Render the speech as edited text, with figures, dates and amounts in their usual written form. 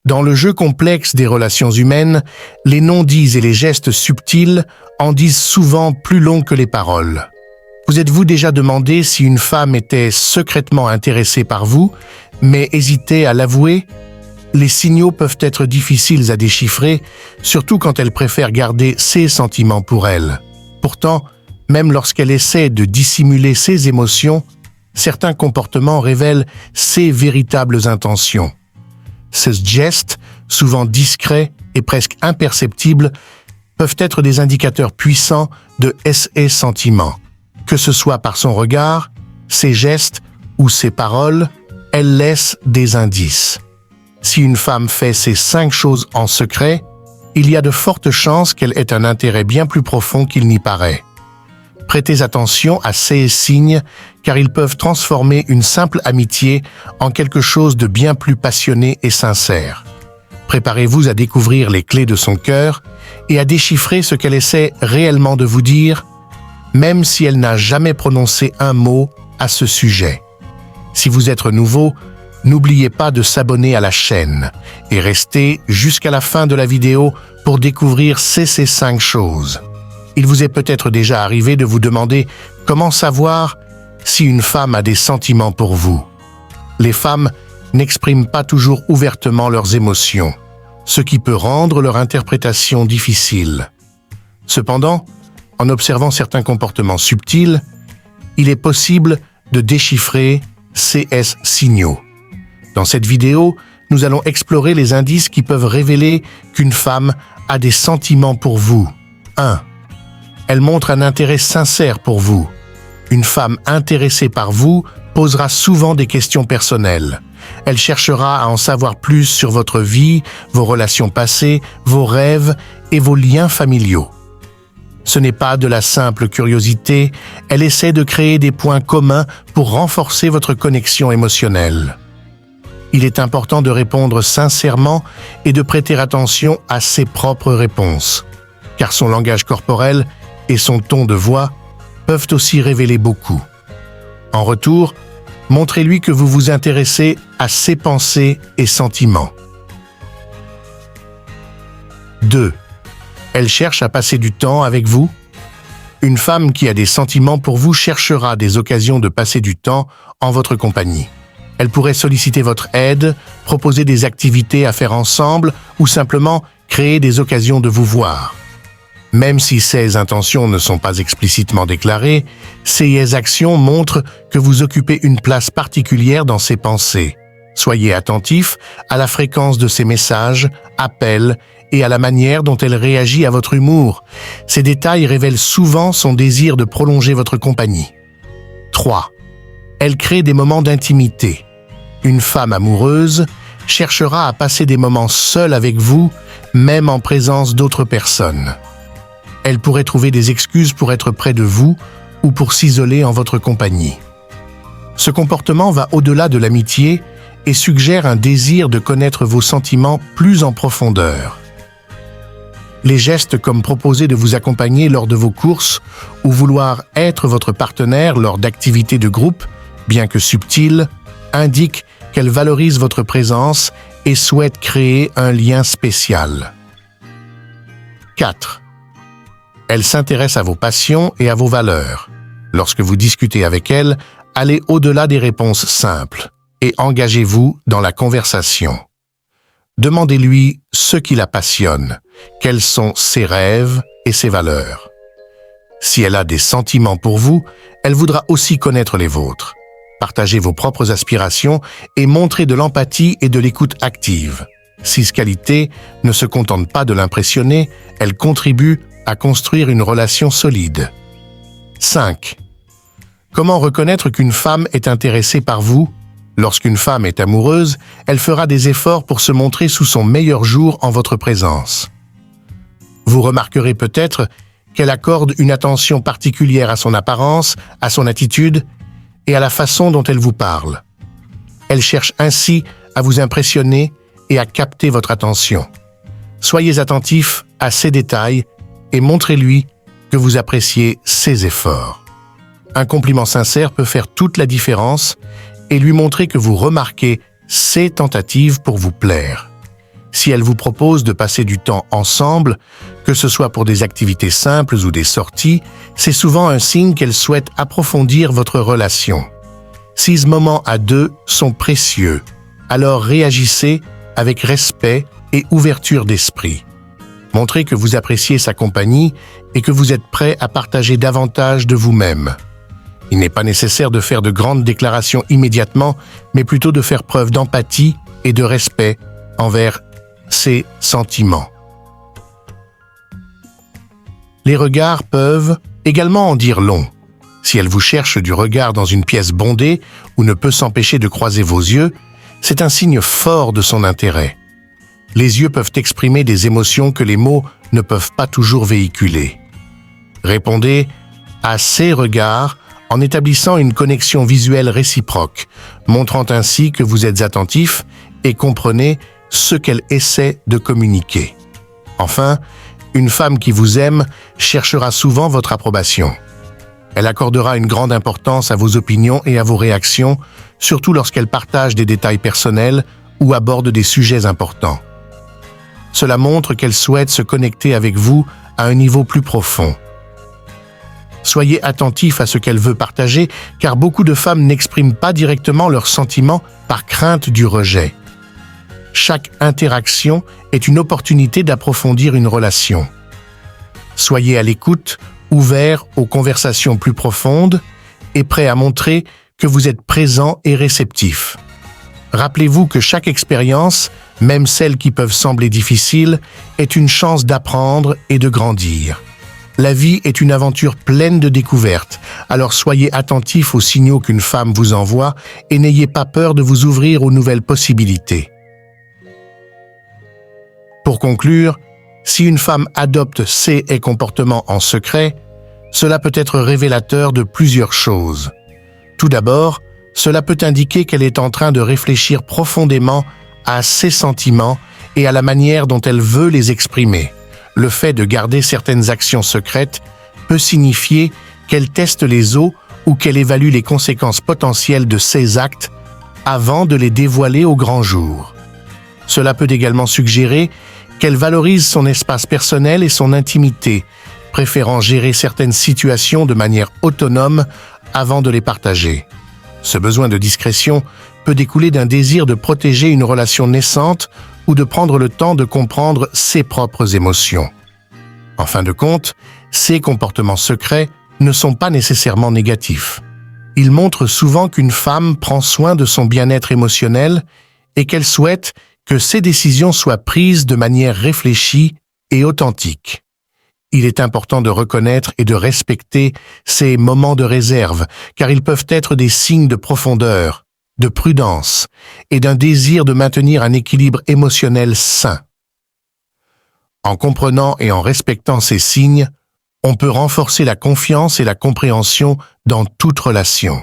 Dans le jeu complexe des relations humaines, les non-dits et les gestes subtils en disent souvent plus long que les paroles. Vous êtes-vous déjà demandé si une femme était secrètement intéressée par vous, mais hésitait à l'avouer? Les signaux peuvent être difficiles à déchiffrer, surtout quand elle préfère garder ses sentiments pour elle. Pourtant, même lorsqu'elle essaie de dissimuler ses émotions, certains comportements révèlent ses véritables intentions. Ces gestes, souvent discrets et presque imperceptibles, peuvent être des indicateurs puissants de ses sentiments. Que ce soit par son regard, ses gestes ou ses paroles, elle laisse des indices. Si une femme fait ces 5 choses en secret, il y a de fortes chances qu'elle ait un intérêt bien plus profond qu'il n'y paraît. Prêtez attention à ces signes, car ils peuvent transformer une simple amitié en quelque chose de bien plus passionné et sincère. Préparez-vous à découvrir les clés de son cœur et à déchiffrer ce qu'elle essaie réellement de vous dire, même si elle n'a jamais prononcé un mot à ce sujet. Si vous êtes nouveau, n'oubliez pas de s'abonner à la chaîne et restez jusqu'à la fin de la vidéo pour découvrir ces 5 choses. Il vous est peut-être déjà arrivé de vous demander comment savoir si une femme a des sentiments pour vous. Les femmes n'expriment pas toujours ouvertement leurs émotions, ce qui peut rendre leur interprétation difficile. Cependant, en observant certains comportements subtils, il est possible de déchiffrer ces signaux. Dans cette vidéo, nous allons explorer les indices qui peuvent révéler qu'une femme a des sentiments pour vous. 1. Elle montre un intérêt sincère pour vous. Une femme intéressée par vous posera souvent des questions personnelles. Elle cherchera à en savoir plus sur votre vie, vos relations passées, vos rêves et vos liens familiaux. Ce n'est pas de la simple curiosité, elle essaie de créer des points communs pour renforcer votre connexion émotionnelle. Il est important de répondre sincèrement et de prêter attention à ses propres réponses, car son langage corporel et son ton de voix peuvent aussi révéler beaucoup. En retour, montrez-lui que vous vous intéressez à ses pensées et sentiments. 2. Elle cherche à passer du temps avec vous. Une femme qui a des sentiments pour vous cherchera des occasions de passer du temps en votre compagnie. Elle pourrait solliciter votre aide, proposer des activités à faire ensemble ou simplement créer des occasions de vous voir. Même si ces intentions ne sont pas explicitement déclarées, ces actions montrent que vous occupez une place particulière dans ses pensées. Soyez attentif à la fréquence de ses messages, appels et à la manière dont elle réagit à votre humour. Ces détails révèlent souvent son désir de prolonger votre compagnie. 3. Elle crée des moments d'intimité. Une femme amoureuse cherchera à passer des moments seuls avec vous, même en présence d'autres personnes. Elle pourrait trouver des excuses pour être près de vous ou pour s'isoler en votre compagnie. Ce comportement va au-delà de l'amitié et suggère un désir de connaître vos sentiments plus en profondeur. Les gestes comme proposer de vous accompagner lors de vos courses ou vouloir être votre partenaire lors d'activités de groupe, bien que subtiles, indiquent qu'elle valorise votre présence et souhaite créer un lien spécial. 4. Elle s'intéresse à vos passions et à vos valeurs. Lorsque vous discutez avec elle, allez au-delà des réponses simples et engagez-vous dans la conversation. Demandez-lui ce qui la passionne, quels sont ses rêves et ses valeurs. Si elle a des sentiments pour vous, elle voudra aussi connaître les vôtres. Partagez vos propres aspirations et montrez de l'empathie et de l'écoute active. Ces qualités ne se contentent pas de l'impressionner, elles contribuent à construire une relation solide. 5. Comment reconnaître qu'une femme est intéressée par vous? Lorsqu'une femme est amoureuse, elle fera des efforts pour se montrer sous son meilleur jour en votre présence. Vous remarquerez peut-être qu'elle accorde une attention particulière à son apparence, à son attitude et à la façon dont elle vous parle. Elle cherche ainsi à vous impressionner et à capter votre attention. Soyez attentif à ces détails et montrez-lui que vous appréciez ses efforts. Un compliment sincère peut faire toute la différence et lui montrer que vous remarquez ses tentatives pour vous plaire. Si elle vous propose de passer du temps ensemble, que ce soit pour des activités simples ou des sorties, c'est souvent un signe qu'elle souhaite approfondir votre relation. Ces moments à deux sont précieux, alors réagissez avec respect et ouverture d'esprit. Montrez que vous appréciez sa compagnie et que vous êtes prêt à partager davantage de vous-même. Il n'est pas nécessaire de faire de grandes déclarations immédiatement, mais plutôt de faire preuve d'empathie et de respect envers ses sentiments. Les regards peuvent également en dire long. Si elle vous cherche du regard dans une pièce bondée ou ne peut s'empêcher de croiser vos yeux, c'est un signe fort de son intérêt. Les yeux peuvent exprimer des émotions que les mots ne peuvent pas toujours véhiculer. Répondez à ces regards en établissant une connexion visuelle réciproque, montrant ainsi que vous êtes attentif et comprenez ce qu'elle essaie de communiquer. Enfin, une femme qui vous aime cherchera souvent votre approbation. Elle accordera une grande importance à vos opinions et à vos réactions, surtout lorsqu'elle partage des détails personnels ou aborde des sujets importants. Cela montre qu'elle souhaite se connecter avec vous à un niveau plus profond. Soyez attentif à ce qu'elle veut partager, car beaucoup de femmes n'expriment pas directement leurs sentiments par crainte du rejet. Chaque interaction est une opportunité d'approfondir une relation. Soyez à l'écoute, ouvert aux conversations plus profondes et prêt à montrer que vous êtes présent et réceptif. Rappelez-vous que chaque expérience, même celles qui peuvent sembler difficiles, est une chance d'apprendre et de grandir. La vie est une aventure pleine de découvertes, alors soyez attentifs aux signaux qu'une femme vous envoie et n'ayez pas peur de vous ouvrir aux nouvelles possibilités. Pour conclure, si une femme adopte ces comportements en secret, cela peut être révélateur de plusieurs choses. Tout d'abord, cela peut indiquer qu'elle est en train de réfléchir profondément à ses sentiments et à la manière dont elle veut les exprimer. Le fait de garder certaines actions secrètes peut signifier qu'elle teste les eaux ou qu'elle évalue les conséquences potentielles de ses actes avant de les dévoiler au grand jour. Cela peut également suggérer qu'elle valorise son espace personnel et son intimité, préférant gérer certaines situations de manière autonome avant de les partager. Ce besoin de discrétion peut découler d'un désir de protéger une relation naissante ou de prendre le temps de comprendre ses propres émotions. En fin de compte, ces comportements secrets ne sont pas nécessairement négatifs. Ils montrent souvent qu'une femme prend soin de son bien-être émotionnel et qu'elle souhaite que ses décisions soient prises de manière réfléchie et authentique. Il est important de reconnaître et de respecter ces moments de réserve, car ils peuvent être des signes de profondeur, de prudence et d'un désir de maintenir un équilibre émotionnel sain. En comprenant et en respectant ces signes, on peut renforcer la confiance et la compréhension dans toute relation.